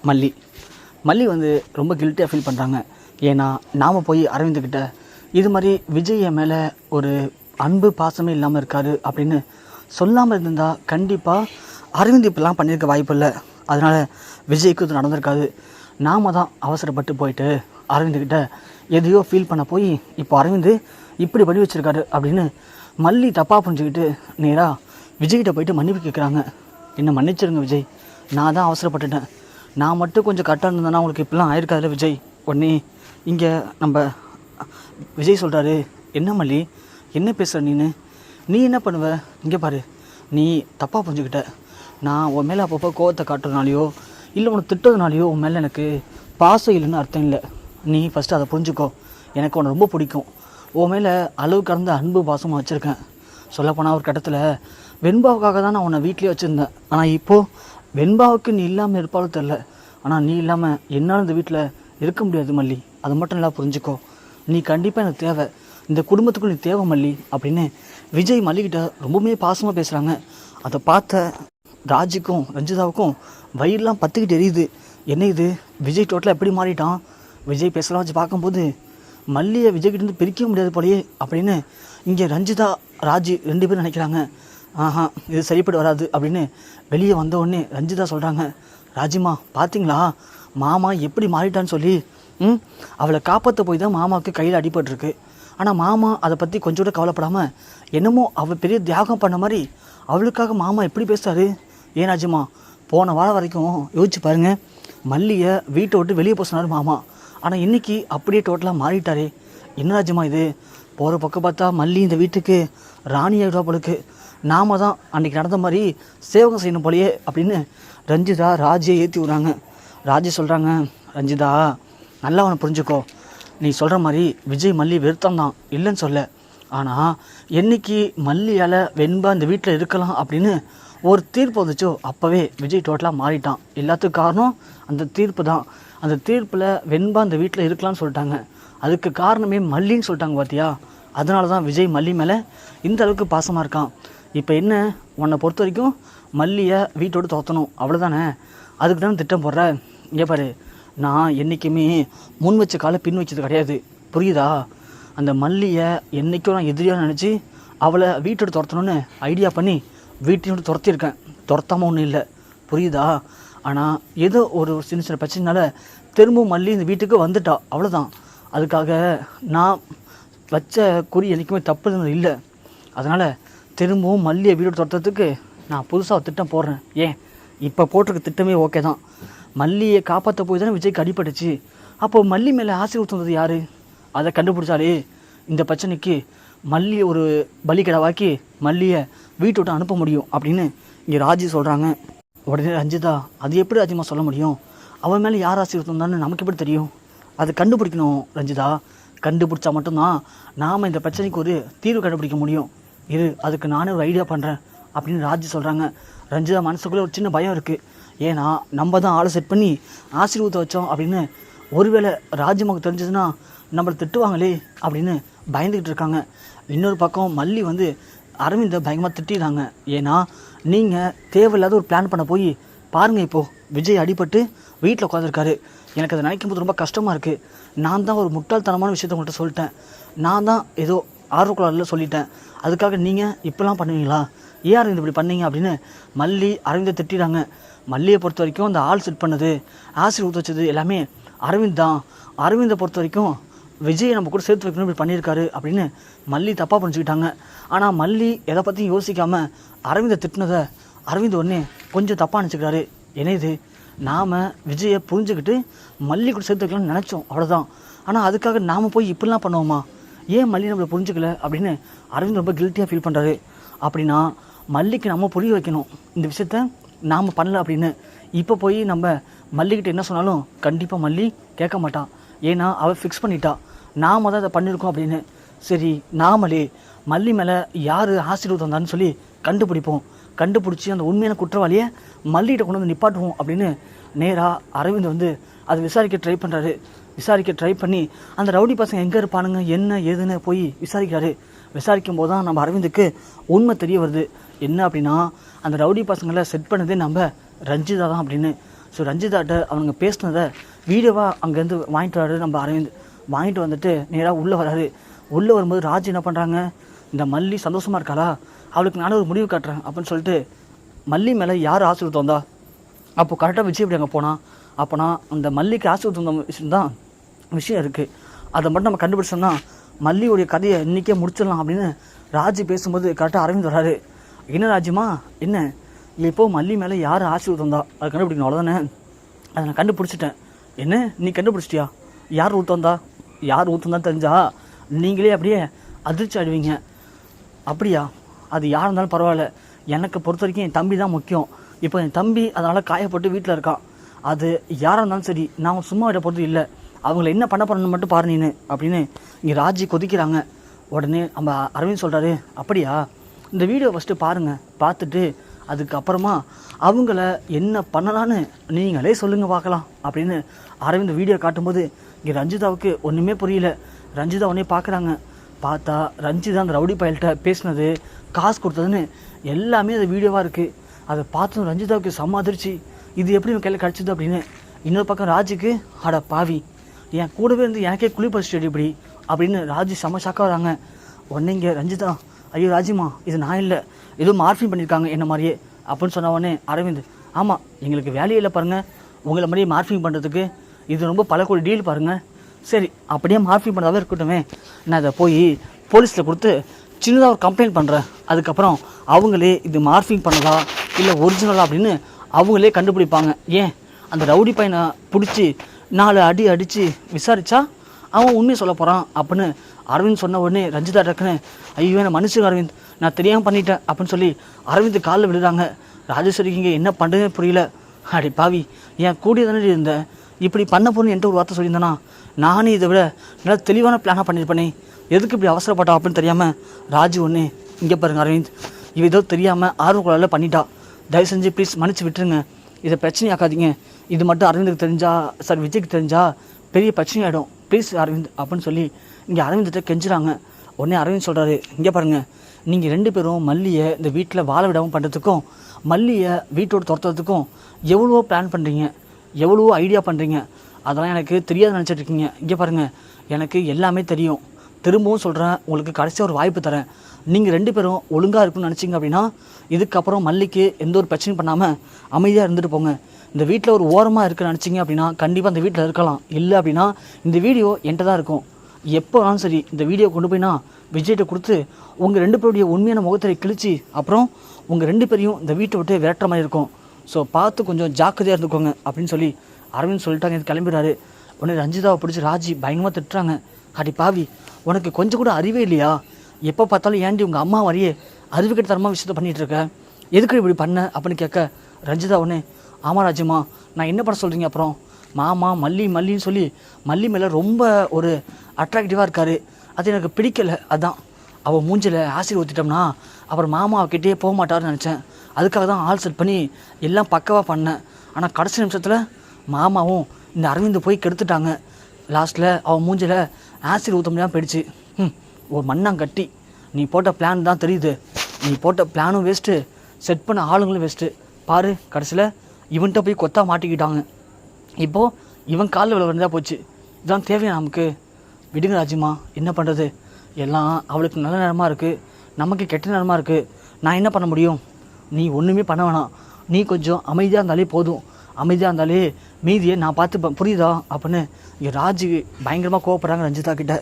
மல்லி மல்லி வந்து ரொம்ப கில்ட்டியாக ஃபீல் பண்ணுறாங்க. ஏன்னா நாம் போய் அரவிந்துக்கிட்ட இது மாதிரி விஜய் என் மேலே ஒரு அன்பு பாசமே இல்லாமல் இருக்காரு அப்படின்னு சொல்லாமல் இருந்தால் கண்டிப்பாக அரவிந்த் இப்படிலாம் பண்ணியிருக்க வாய்ப்பு இல்லை. அதனால் விஜய்க்கு இது நடந்திருக்காது. நாம் தான் அவசரப்பட்டு போயிட்டு அரவிந்துக்கிட்ட எதையோ ஃபீல் பண்ண போய் இப்போ அரவிந்த் இப்படி பண்ணி வச்சுருக்காரு அப்படின்னு மல்லி தப்பாக புரிஞ்சுக்கிட்டு நேராக விஜய்கிட்ட போயிட்டு மன்னிப்பு கேட்குறாங்க. என்னை மன்னிச்சிருங்க விஜய், நான் தான் அவசரப்பட்டுட்டேன். நான் மட்டும் கொஞ்சம் கரெக்டாக இருந்தேன்னா உங்களுக்கு இப்படிலாம் ஆயிருக்காதுல்ல விஜய். உடனே இங்கே நம்ம விஜய் சொல்கிறாரு, என்ன மல்லி என்ன பேசுகிற நீ என்ன பண்ணுவ? இங்கே பாரு, நீ தப்பாக புரிஞ்சுக்கிட்ட. நான் உன் மேலே அப்பப்போ கோவத்தை காட்டுறதுனாலையோ இல்லை உனக்கு திட்டதுனாலையோ உன் மேலே எனக்கு பாசம் இல்லைன்னு அர்த்தம் இல்லை. நீ ஃபஸ்ட்டு அதை புரிஞ்சுக்கோ. எனக்கு உன்னை ரொம்ப பிடிக்கும். உன் மேலே அளவு கடந்த அன்பு பாசமாக வச்சுருக்கேன். சொல்லப்போனால் ஒரு கட்டத்தில் வெண்பாவுக்காக தான் நான் உன்னை வீட்லேயே வச்சுருந்தேன். ஆனால் இப்போது வெண்பாவுக்கு நீ இல்லாமல் இருப்பாலும் தெரில. ஆனால் நீ இல்லாமல் என்னால் இந்த வீட்டில் இருக்க முடியாது மல்லி. அது மட்டும் நல்லா புரிஞ்சுக்கோ. நீ கண்டிப்பாக எனக்கு தேவை, இந்த குடும்பத்துக்குள் நீ தேவை மல்லி அப்படின்னு விஜய் மல்லிகிட்ட ரொம்பவுமே பாசமாக பேசுகிறாங்க. அதை பார்த்த ராஜுக்கும் ரஞ்சிதாவுக்கும் வயிறுலாம் பத்துக்கிட்டு எரியுது. என்ன இது, விஜய் டோட்டலாக எப்படி மாறிட்டான்? விஜய் பேசலாம் வச்சு பார்க்கும்போது மல்லியை விஜய்கிட்டேருந்து பிரிக்க முடியாது போலையே அப்படின்னு இங்கே ரஞ்சிதா ராஜு 2 பேரும் நினைக்கிறாங்க. இது சரிப்பட்டு வராது அப்படின்னு வெளியே வந்த உடனே ரஞ்சிதா சொல்கிறாங்க, ராஜிமா பார்த்தீங்களா மாமா எப்படி மாறிட்டான்னு சொல்லி. அவளை காப்பாற்ற போய் தான் மாமாவுக்கு கையில் அடிபட்டுருக்கு. ஆனால் மாமா அதை பற்றி கொஞ்சம் கூட கவலைப்படாமல் என்னமோ அவள் பெரிய தியாகம் பண்ண மாதிரி அவளுக்காக மாமா எப்படி பேசுகிறாரு. ஏன் ராஜிமா, போன வாரம் வரைக்கும் யோசிச்சு பாருங்கள், மல்லியை வீட்டை விட்டு வெளியே போக சொன்னார் மாமா. ஆனால் இன்றைக்கி அப்படியே டோட்டலாக மாறிட்டாரே. என்ன ராஜிமா இது, போகிற பக்கம் பார்த்தா மல்லி இந்த வீட்டுக்கு ராணி ஆகிடுவா போலுக்கு. நாம தான் அன்றைக்கி நடந்த மாதிரி சேவகம் செய்யணும் போலையே அப்படின்னு ரஞ்சிதா ராஜியை ஏற்றி விட்றாங்க. ராஜி சொல்கிறாங்க, ரஞ்சிதா நல்லா அவனை புரிஞ்சுக்கோ. நீ சொல்கிற மாதிரி விஜய் மல்லி வெறுத்தான் தான், இல்லைன்னு சொல்ல. ஆனால் என்றைக்கு மல்லியால் வெண்பா இந்த வீட்டில் இருக்கலாம் அப்படின்னு ஒரு தீர்ப்பு வந்துச்சோ அப்போவே விஜய் டோட்டலாக மாறிட்டான். எல்லாத்துக்கும் காரணம் அந்த தீர்ப்பு தான். அந்த தீர்ப்பில் வெண்பா இந்த வீட்டில் இருக்கலாம்னு சொல்லிட்டாங்க. அதுக்கு காரணமே மல்லின்னு சொல்லிட்டாங்க பார்த்தியா. அதனால தான் விஜய் மல்லி மேலே இந்த அளவுக்கு பாசமாக இருக்கான். இப்போ என்ன, உன்னை பொறுத்த வரைக்கும் மல்லியை வீட்டோடு துரத்தணும் அவ்வளோதானே, அதுக்கு தானே திட்டம் போடுற. இங்கே பாரு, நான் என்றைக்குமே முன் வச்ச காலை பின் வச்சது கிடையாது, புரியுதா? அந்த மல்லியை என்றைக்கும் நான் எதிரியாக நினச்சி அவளை வீட்டோடு துரத்தணும்னு ஐடியா பண்ணி வீட்டையோடு துரத்தியிருக்கேன். துரத்தாமல் ஒன்றும் இல்லை, புரியுதா? ஆனால் ஏதோ ஒரு சின்ன சின்ன பிரச்சனைனால திரும்பவும் மல்லி இந்த வீட்டுக்கு வந்துட்டா, அவ்வளோதான். அதுக்காக நான் வச்ச குறி என்றைக்குமே தப்பு இருந்தது இல்லை. அதனால் திரும்பவும் மல்லியை வீட்டோடு துரத்துறதுக்கு நான் புதுசாக திட்டம் போடுறேன். ஏன் இப்போ போட்டிருக்க திட்டமே ஓகே தான். மல்லியை காப்பாற்ற போய் தானே விஜய்க்கு அடிபட்டுச்சு. அப்போது மல்லி மேலே ஆசை ஊற்றுனது யார்? அதை கண்டுபிடிச்சாலே இந்த பிரச்சனைக்கு மல்லியை ஒரு பலிக்கடவாக்கி மல்லியை வீட்டை விட்டு அனுப்ப முடியும் அப்படின்னு இங்கே ராஜி சொல்கிறாங்க. உடனே ரஞ்சிதா, அது எப்படி ராஜிமா சொல்ல முடியும்? அவன் மேலே யார் ஆசை ஊற்றுந்தான்னு நமக்கு எப்படி தெரியும்? அதை கண்டுபிடிக்கணும் ரஞ்சிதா. கண்டுபிடிச்சா மட்டும்தான் நாம் இந்த பிரச்சனைக்கு ஒரு தீர்வு கண்டுபிடிக்க முடியும். அதுக்கு நானே ஒரு ஐடியா பண்ணுறேன் அப்படின்னு ராஜி சொல்கிறாங்க. ரஞ்சிதா மனசுக்குள்ளே ஒரு சின்ன பயம் இருக்குது. ஏன்னா நம்ம தான் ஆளை செட் பண்ணி ஆசீர்வாதத்தை வச்சோம் அப்படின்னு ஒருவேளை ராஜ்யமாக தெரிஞ்சதுன்னா நம்மளை திட்டுவாங்களே அப்படின்னு பயந்துக்கிட்டு இருக்காங்க. இன்னொரு பக்கம் மல்லி வந்து அரவிந்தை பயங்கரமாக திட்டிடுறாங்க. ஏன்னா நீங்கள் தேவையில்லாத ஒரு பிளான் பண்ண போய் பாருங்கள், இப்போது விஜய் அடிபட்டு வீட்டில் உட்காந்துருக்காரு. எனக்கு அதை நினைக்கும் போது ரொம்ப கஷ்டமாக இருக்குது. நான் தான் ஒரு முட்டாள்தனமான விஷயத்த உங்கள்கிட்ட சொல்லிட்டேன். நான் தான் ஏதோ ஆர்வக்குள்ளாரில் சொல்லிட்டேன். அதுக்காக நீங்கள் இப்போலாம் பண்ணுவீங்களா? ஏன் அரவிந்த் இப்படி பண்ணீங்க அப்படின்னு மல்லி அரவிந்தை திட்டிடுறாங்க. மல்லியை பொறுத்த வரைக்கும் அந்த ஆள் செட் பண்ணது ஆசீர்வாதம் வச்சது எல்லாமே அரவிந்த் தான். அரவிந்தை பொறுத்த வரைக்கும் விஜயை நம்ம கூட சேர்த்து வைக்கணும் இப்படி பண்ணியிருக்காரு அப்படின்னு மல்லி தப்பாக புரிஞ்சுக்கிட்டாங்க. ஆனால் மல்லி எதை பற்றியும் யோசிக்காமல் அரவிந்தை திட்டினதை அரவிந்த் உடனே கொஞ்சம் தப்பாக நினச்சிக்கிறாரு. என்ன இது, நாம் விஜயை புரிஞ்சுக்கிட்டு மல்லி கூட சேர்த்து வைக்கலாம்னு நினச்சோம், அவ்வளோதான். ஆனால் அதுக்காக நாம் போய் இப்படிலாம் பண்ணுவோமா? ஏன் மல்லி நம்மளை புரிஞ்சுக்கல அப்படின்னு அரவிந்த் ரொம்ப கில்ட்டியாக ஃபீல் பண்ணுறாரு. அப்படின்னா மல்லிக்கு நம்ம புரிய வைக்கணும் இந்த விஷயத்த நாம் பண்ணல அப்படின்னு. இப்போ போய் நம்ம மல்லிக்கிட்ட என்ன சொன்னாலும் கண்டிப்பாக மல்லி கேட்க மாட்டான். ஏன்னா அவள் ஃபிக்ஸ் பண்ணிட்டா நாம் தான் அதை பண்ணியிருக்கோம் அப்படின்னு. சரி, நாமளே மல்லி மேலே யார் ஆசீர்வாதம் வந்தான்னு சொல்லி கண்டுபிடிப்போம். கண்டுபிடிச்சி அந்த உண்மையான குற்றவாளியை மல்லிகிட்ட கொண்டு வந்து நிப்பாட்டுவோம் அப்படின்னு நேராக அரவிந்த் வந்து அதை விசாரிக்க ட்ரை பண்ணுறாரு. விசாரிக்க ட்ரை பண்ணி அந்த ரவுடி பசங்க எங்கே இருப்பானுங்க என்ன ஏதுன்னு போய் விசாரிக்கிறாரு. விசாரிக்கும் போது தான் நம்ம அரவிந்துக்கு உண்மை தெரிய வருது. என்ன அப்படின்னா அந்த ரவுடி பசங்களை செட் பண்ணதே நம்ம ரஞ்சிதா தான் அப்படின்னு. ஸோ ரஞ்சிதாட்ட அவங்க பேசினதை வீடியோவாக அங்கேருந்து வாங்கிட்டு வராரு நம்ம அரவிந்த். வாங்கிட்டு வந்துட்டு நேராக உள்ளே வராரு. உள்ளே வரும்போது ராஜ் என்ன பண்ணுறாங்க, இந்த மல்லி சந்தோஷமாக இருக்காளா, அவளுக்கு நானும் ஒரு முடிவு காட்டுறேன் அப்படின்னு சொல்லிட்டு மல்லி மேலே யார் ஆசீர்வாதம் வந்தா, அப்போது கரெக்டாக விஜய் இப்படி அங்கே போனால் அப்போனா அந்த மல்லிக்கு ஆசீர்வாதம் வந்த விஷயம்தான் விஷயம் இருக்குது. அதை மட்டும் நம்ம கண்டுபிடிச்சோம்னா மல்லியோடைய கதையை இன்றைக்கே முடிச்சிடலாம் அப்படின்னு ராஜ் பேசும்போது கரெக்டாக அரவிந்த் வராரு. என்ன ராஜ்யமா என்ன இப்போது மல்லி மேலே யார் ஆசீர்வாதம் வந்தா அதை கண்டுபிடிக்கணும், அவ்வளோதானே. அதை நான் கண்டுபிடிச்சிட்டேன். என்ன நீ கண்டுபிடிச்சிட்டியா, யார் ஊற்றந்தா, யார் ஊற்றந்தான் தெரிஞ்சா நீங்களே அப்படியே அதிர்ச்சி ஆடுவீங்க. அப்படியா, அது யார் இருந்தாலும் பரவாயில்ல, எனக்கு பொறுத்த வரைக்கும் என் தம்பி தான் முக்கியம். இப்போ என் தம்பி அதனால் காயப்பட்டு வீட்டில் இருக்கான். அது யாராக இருந்தாலும் சரி, நான் சும்மா விட போகிறது இல்லை, அவங்கள என்ன பண்ண போறேன்னு மட்டும் பாரு நீனு அப்படின்னு இங்கே ராஜி கொதிக்கிறாங்க. உடனே நம்ம அரவிந்த் சொல்கிறாரு, அப்படியா, இந்த வீடியோ ஃபஸ்ட்டு பாருங்கள், பார்த்துட்டு அதுக்கப்புறமா அவங்கள என்ன பண்ணலான்னு நீங்களே சொல்லுங்கள் பார்க்கலாம் அப்படின்னு அரவிந்த் வீடியோ காட்டும்போது இங்கே ரஞ்சிதாவுக்கு ஒன்றுமே புரியல. ரஞ்சிதா உடனே பார்க்குறாங்க. பார்த்தா ரஞ்சிதா அந்த ரவுடி பயல்கிட்ட பேசினது, காசு கொடுத்ததுன்னு எல்லாமே அது வீடியோவாக இருக்குது. அதை பார்த்ததும் ரஞ்சிதாவுக்கு செம்ம அதிர்ச்சி. இது எப்படி உன் கையில் கிடச்சிது அப்படின்னு. இன்னொரு பக்கம் ராஜுக்கு, அட பாவி, என் கூடவே இருந்து எனக்கே குழி பறிச்சிட்டு இப்படி அப்படின்னு ராஜு செம்ம ஷாக்காக வராங்க. உடனே இங்கே ரஞ்சிதா, ஐயோ ராஜிமா, இது நான் இல்லை, ஏதோ மார்ஃபிங் பண்ணியிருக்காங்க என்ன மாதிரியே அப்படின்னு சொன்ன உடனே அரவிந்த், ஆமாம் எங்களுக்கு வேலையே இல்லை பாருங்கள், உங்களை மாதிரியே மார்ஃபிங் பண்ணுறதுக்கு இது ரொம்ப பல கோடி டீல் பாருங்கள். சரி அப்படியே மார்ஃபிங் பண்ணுறதாவே இருக்கட்டுமே, நான் அதை போய் போலீஸில் கொடுத்து சின்னதாக ஒரு கம்ப்ளைண்ட் பண்ணுறேன். அதுக்கப்புறம் அவங்களே இது மார்ஃபிங் பண்ணதா இல்லை ஒரிஜினலா அப்படின்னு அவங்களே கண்டுபிடிப்பாங்க. ஏன் அந்த ரவுடி பையனை பிடிச்சி 4 அடி அடித்து விசாரித்தா அவன் உண்மையை சொல்ல போகிறான் அப்படின்னு அரவிந்த் சொன்ன உடனே ரஞ்சிதா டக்குன்னு, ஐயோ என்ன மன்னிச்சுங்க அரவிந்த், நான் தெரியாமல் பண்ணிட்டேன் அப்படின்னு சொல்லி அரவிந்த் காலில் விழுறாங்க. ராஜேஸ்வரிக்கு இங்கே என்ன பண்ணுறதுன்னு புரியல. அடி பாவி, என் கூடிய தானே இருந்தேன், இப்படி பண்ண போன்னு என்கிட்ட ஒரு வார்த்தை சொல்லியிருந்தேன்னா நானே இதை விட நல்லா தெளிவான பிளானாக பண்ணியிருப்பேனே, எதுக்கு இப்படி அவசரப்பட்டா அப்படின்னு தெரியாமல் ராஜு ஒன்று, இங்கே பாருங்கள் அரவிந்த், இவ ஏதோ தெரியாமல் ஆர்வக்குள்ளால பண்ணிட்டா, தயவு செஞ்சு ப்ளீஸ் மன்னிச்சு விட்டுருங்க, இதை பிரச்சனையாக்காதீங்க, இது மட்டும் அரவிந்துக்கு தெரிஞ்சா, சார் விஜய்க்கு தெரிஞ்சா பெரிய பிரச்சனையாயிடும், ப்ளீஸ் அரவிந்த் அப்படின்னு சொல்லி இங்கே அரவிந்த்கிட்ட கெஞ்சுறாங்க. உடனே அரவிந்த் சொல்கிறாரு, இங்கே பாருங்கள், நீங்கள் 2 பேரும் மல்லியை இந்த வீட்டில் வாழ விடாமல் பண்ணுறதுக்கும் மல்லியை வீட்டோடு துரத்துறதுக்கும் எவ்வளவோ பிளான் பண்ணுறீங்க, எவ்வளவோ ஐடியா பண்ணுறீங்க, அதெல்லாம் எனக்கு தெரியாது நினச்சிட்டு இருக்கீங்க. இங்கே பாருங்கள், எனக்கு எல்லாமே தெரியும், திரும்பவும் சொல்கிறேன், உங்களுக்கு கடைசியாக ஒரு வாய்ப்பு தரேன், நீங்கள் 2 பேரும் ஒழுங்காக இருக்குன்னு நினச்சிங்க அப்படின்னா இதுக்கப்புறம் மல்லிக்கு எந்த ஒரு பிரச்சனையும் பண்ணாமல் அமைதியாக இருந்துட்டு போங்க. இந்த வீட்டில் ஒரு ஓரமாக இருக்க நினச்சிங்க அப்படின்னா கண்டிப்பாக அந்த வீட்டில் இருக்கலாம், இல்லை அப்படின்னா இந்த வீடியோ என்கிட்ட தான் இருக்கும். எப்போ வேணாலும் சரி இந்த வீடியோ கொண்டு போய்னா விஜய்கிட்ட கொடுத்து உங்கள் 2 பேருடைய உண்மையான முகத்தை கிழிச்சு அப்புறம் உங்கள் 2 பேரையும் இந்த வீட்டை விட்டு விரட்டுற மாதிரி இருக்கும். ஸோ பார்த்து கொஞ்சம் ஜாக்கிரதையாக இருந்துக்கோங்க அப்படின்னு சொல்லி அரவிந்த் சொல்லிட்டாங்க. இது கிளம்பிடுறாரு. உடனே ரஞ்சிதாவை பிடிச்சி ராஜி பயங்கரமாக திட்டுறாங்க. அடி பாவி, உனக்கு கொஞ்சம் கூட அறிவே இல்லையா, எப்போ பார்த்தாலும் ஏன்டி உங்கள் அம்மா வரையே அறிவுக்கிட்ட தரமாக விஷயத்த பண்ணிகிட்டு இருக்க, எதுக்கு இப்படி பண்ண அப்படின்னு கேட்க ரஞ்சிதா உடனே, ஆமாம் ராஜ்யமா, நான் என்ன பண்ண சொல்கிறீங்க, அப்புறம் மாமா மல்லின்னு சொல்லி மல்லி மேலே ரொம்ப ஒரு அட்ராக்டிவாக இருக்கார், அது எனக்கு பிடிக்கலை, அதான் அவள் மூஞ்சில் ஆசிட் ஊற்றிட்டோம்னா அப்புறம் மாமா அவகிட்டே போக மாட்டார்னு நினச்சேன், அதுக்காக தான் ஆள் செட் பண்ணி எல்லாம் பக்கவாக பண்ணேன். ஆனால் கடைசி நிமிஷத்தில் மாமாவும் இந்த அரவிந்த் போய் கெடுத்துட்டாங்க. லாஸ்ட்டில் அவன் மூஞ்சில் ஆசிட் ஊற்ற முடியாமல் போயிடுச்சு. ஒரு மண்ணாங்கட்டி, நீ போட்ட பிளான் தான் தெரியுது, நீ போட்ட பிளானும் வேஸ்ட்டு, செட் பண்ண ஆளுங்களும் வேஸ்ட்டு, பாரு கடைசியில் இவன்கிட்ட போய் கொத்தா மாட்டிக்கிட்டாங்க, இப்போது இவன் காலில் விழுந்தா போச்சு, இதுதான் தேவையா நமக்கு, விடுங்க ராஜிமா, என்ன பண்ணுறது, எல்லாம் அவளுக்கு நல்ல நேரமாக இருக்குது, நமக்கு கெட்ட நேரமாக இருக்குது, நான் என்ன பண்ண முடியும், நீ ஒன்றுமே பண்ண வேணாம், நீ கொஞ்சம் அமைதியாக இருந்தாலே போதும், அமைதியாக இருந்தாலே மீதியை நான் பார்த்துப்பேன், புரியுதா அப்படின்னு இங்கே ராஜு பயங்கரமாக கோவப்படுறாங்க ரஞ்சிதா கிட்ட.